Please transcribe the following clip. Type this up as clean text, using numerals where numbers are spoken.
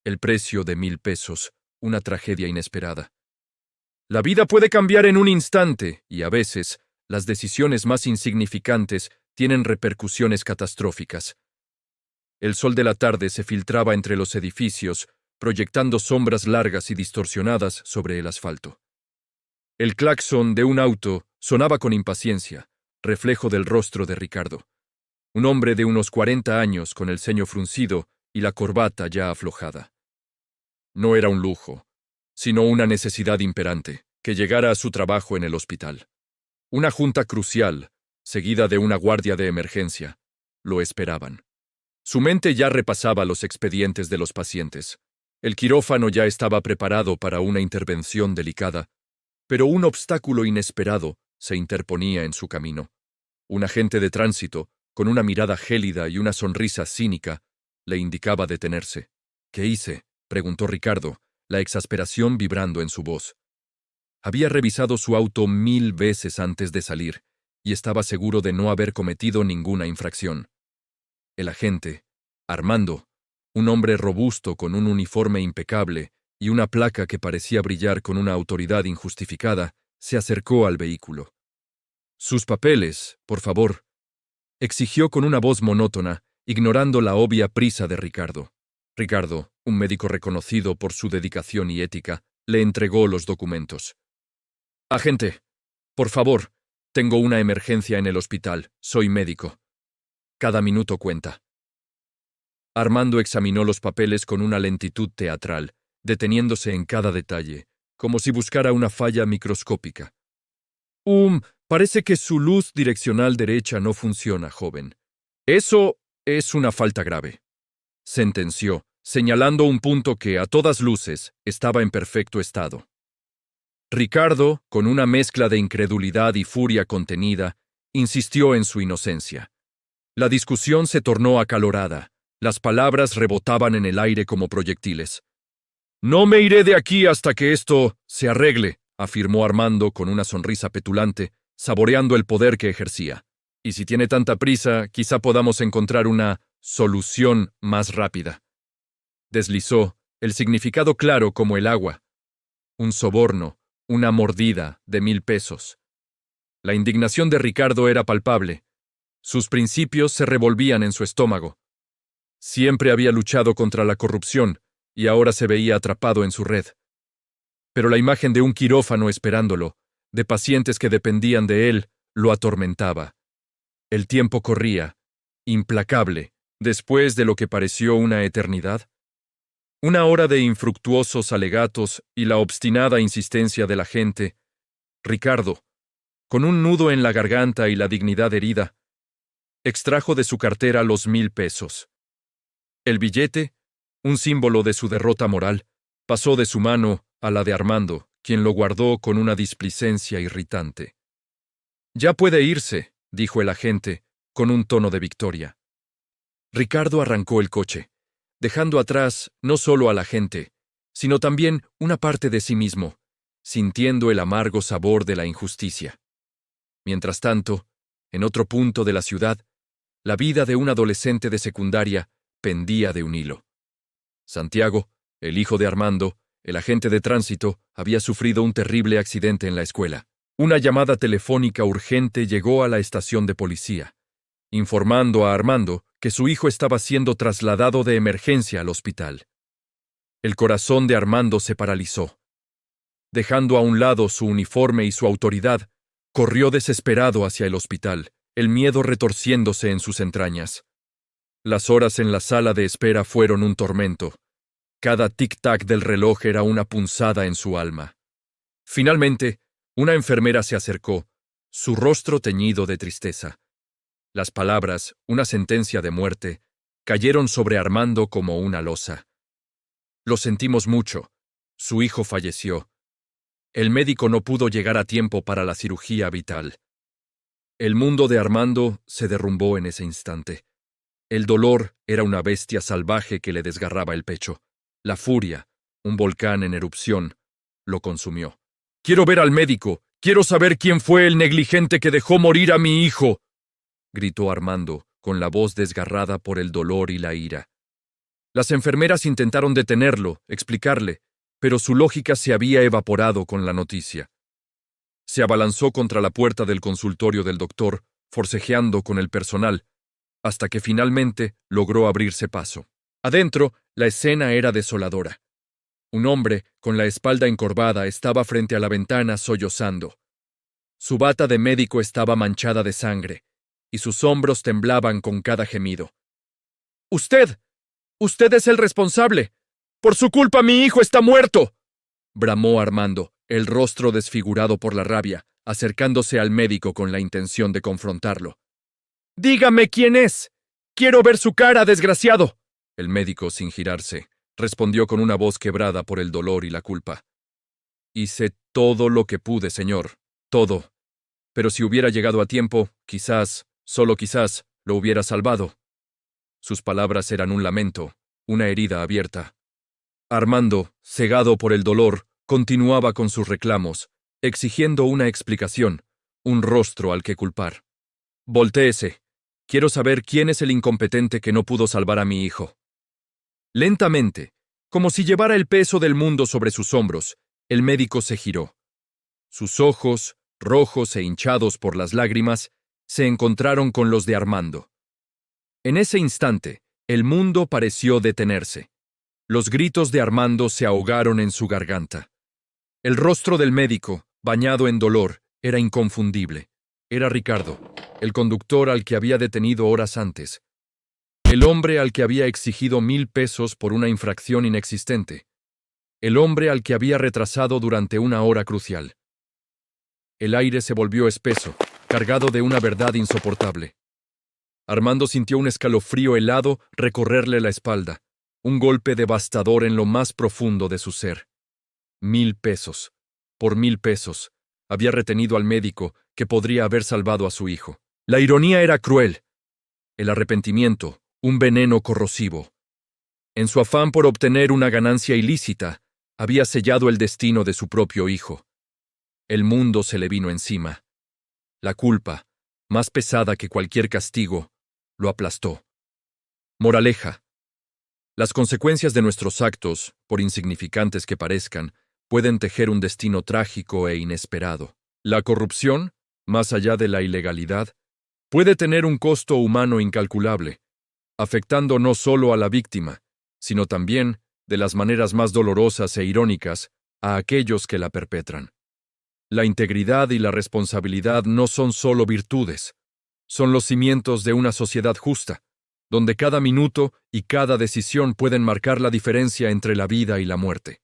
El precio de 1,000 pesos, una tragedia inesperada. La vida puede cambiar en un instante y a veces las decisiones más insignificantes tienen repercusiones catastróficas. El sol de la tarde se filtraba entre los edificios, proyectando sombras largas y distorsionadas sobre el asfalto. El claxon de un auto sonaba con impaciencia, reflejo del rostro de Ricardo. Un hombre de unos 40 años con el ceño fruncido y la corbata ya aflojada. No era un lujo, sino una necesidad imperante, que llegara a su trabajo en el hospital. Una junta crucial, seguida de una guardia de emergencia, lo esperaban. Su mente ya repasaba los expedientes de los pacientes. El quirófano ya estaba preparado para una intervención delicada, pero un obstáculo inesperado se interponía en su camino. Un agente de tránsito, con una mirada gélida y una sonrisa cínica, le indicaba detenerse. ¿Qué hice?, preguntó Ricardo, la exasperación vibrando en su voz. Había revisado su auto 1000 veces antes de salir, y estaba seguro de no haber cometido ninguna infracción. El agente, Armando, un hombre robusto con un uniforme impecable y una placa que parecía brillar con una autoridad injustificada, se acercó al vehículo. «Sus papeles, por favor», exigió con una voz monótona, ignorando la obvia prisa de Ricardo. Ricardo, un médico reconocido por su dedicación y ética, le entregó los documentos. «Agente, por favor, tengo una emergencia en el hospital, soy médico. Cada minuto cuenta». Armando examinó los papeles con una lentitud teatral, deteniéndose en cada detalle, como si buscara una falla microscópica. Parece que su luz direccional derecha no funciona, joven. Eso es una falta grave», sentenció, señalando un punto que, a todas luces, estaba en perfecto estado. Ricardo, con una mezcla de incredulidad y furia contenida, insistió en su inocencia. La discusión se tornó acalorada. Las palabras rebotaban en el aire como proyectiles. «No me iré de aquí hasta que esto se arregle», afirmó Armando con una sonrisa petulante, saboreando el poder que ejercía. «Y si tiene tanta prisa, quizá podamos encontrar una solución más rápida». Deslizó, el significado claro como el agua. Un soborno, una mordida de 1,000 pesos. La indignación de Ricardo era palpable. Sus principios se revolvían en su estómago. Siempre había luchado contra la corrupción y ahora se veía atrapado en su red. Pero la imagen de un quirófano esperándolo, de pacientes que dependían de él, lo atormentaba. El tiempo corría, implacable, después de lo que pareció una eternidad. Una hora de infructuosos alegatos y la obstinada insistencia de la gente. Ricardo, con un nudo en la garganta y la dignidad herida, extrajo de su cartera los 1,000 pesos. El billete, un símbolo de su derrota moral, pasó de su mano a la de Armando, quien lo guardó con una displicencia irritante. «Ya puede irse», dijo el agente, con un tono de victoria. Ricardo arrancó el coche, dejando atrás no solo a la gente, sino también una parte de sí mismo, sintiendo el amargo sabor de la injusticia. Mientras tanto, en otro punto de la ciudad, la vida de un adolescente de secundaria pendía de un hilo. Santiago, el hijo de Armando, el agente de tránsito, había sufrido un terrible accidente en la escuela. Una llamada telefónica urgente llegó a la estación de policía, informando a Armando que su hijo estaba siendo trasladado de emergencia al hospital. El corazón de Armando se paralizó. Dejando a un lado su uniforme y su autoridad, corrió desesperado hacia el hospital, el miedo retorciéndose en sus entrañas. Las horas en la sala de espera fueron un tormento. Cada tic-tac del reloj era una punzada en su alma. Finalmente, una enfermera se acercó, su rostro teñido de tristeza. Las palabras, una sentencia de muerte, cayeron sobre Armando como una losa. «Lo sentimos mucho. Su hijo falleció. El médico no pudo llegar a tiempo para la cirugía vital». El mundo de Armando se derrumbó en ese instante. El dolor era una bestia salvaje que le desgarraba el pecho. La furia, un volcán en erupción, lo consumió. «Quiero ver al médico. Quiero saber quién fue el negligente que dejó morir a mi hijo», gritó Armando, con la voz desgarrada por el dolor y la ira. Las enfermeras intentaron detenerlo, explicarle, pero su lógica se había evaporado con la noticia. Se abalanzó contra la puerta del consultorio del doctor, forcejeando con el personal, hasta que finalmente logró abrirse paso. Adentro, la escena era desoladora. Un hombre, con la espalda encorvada, estaba frente a la ventana sollozando. Su bata de médico estaba manchada de sangre, y sus hombros temblaban con cada gemido. ¡Usted! ¡Usted es el responsable! ¡Por su culpa mi hijo está muerto!, bramó Armando, el rostro desfigurado por la rabia, acercándose al médico con la intención de confrontarlo. «¡Dígame quién es! ¡Quiero ver su cara, desgraciado!». El médico, sin girarse, respondió con una voz quebrada por el dolor y la culpa. «Hice todo lo que pude, señor, todo. Pero si hubiera llegado a tiempo, quizás, solo quizás, lo hubiera salvado». Sus palabras eran un lamento, una herida abierta. Armando, cegado por el dolor, continuaba con sus reclamos, exigiendo una explicación, un rostro al que culpar. «Voltéese. Quiero saber quién es el incompetente que no pudo salvar a mi hijo». Lentamente, como si llevara el peso del mundo sobre sus hombros, el médico se giró. Sus ojos, rojos e hinchados por las lágrimas, se encontraron con los de Armando. En ese instante, el mundo pareció detenerse. Los gritos de Armando se ahogaron en su garganta. El rostro del médico, bañado en dolor, era inconfundible. Era Ricardo, el conductor al que había detenido horas antes. El hombre al que había exigido 1,000 pesos por una infracción inexistente. El hombre al que había retrasado durante una hora crucial. El aire se volvió espeso, cargado de una verdad insoportable. Armando sintió un escalofrío helado recorrerle la espalda, un golpe devastador en lo más profundo de su ser. 1,000 pesos. Por 1,000 pesos. Había retenido al médico que podría haber salvado a su hijo. La ironía era cruel. El arrepentimiento, un veneno corrosivo. En su afán por obtener una ganancia ilícita, había sellado el destino de su propio hijo. El mundo se le vino encima. La culpa, más pesada que cualquier castigo, lo aplastó. Moraleja. Las consecuencias de nuestros actos, por insignificantes que parezcan, pueden tejer un destino trágico e inesperado. La corrupción, más allá de la ilegalidad, puede tener un costo humano incalculable, afectando no solo a la víctima, sino también, de las maneras más dolorosas e irónicas, a aquellos que la perpetran. La integridad y la responsabilidad no son solo virtudes, son los cimientos de una sociedad justa, donde cada minuto y cada decisión pueden marcar la diferencia entre la vida y la muerte.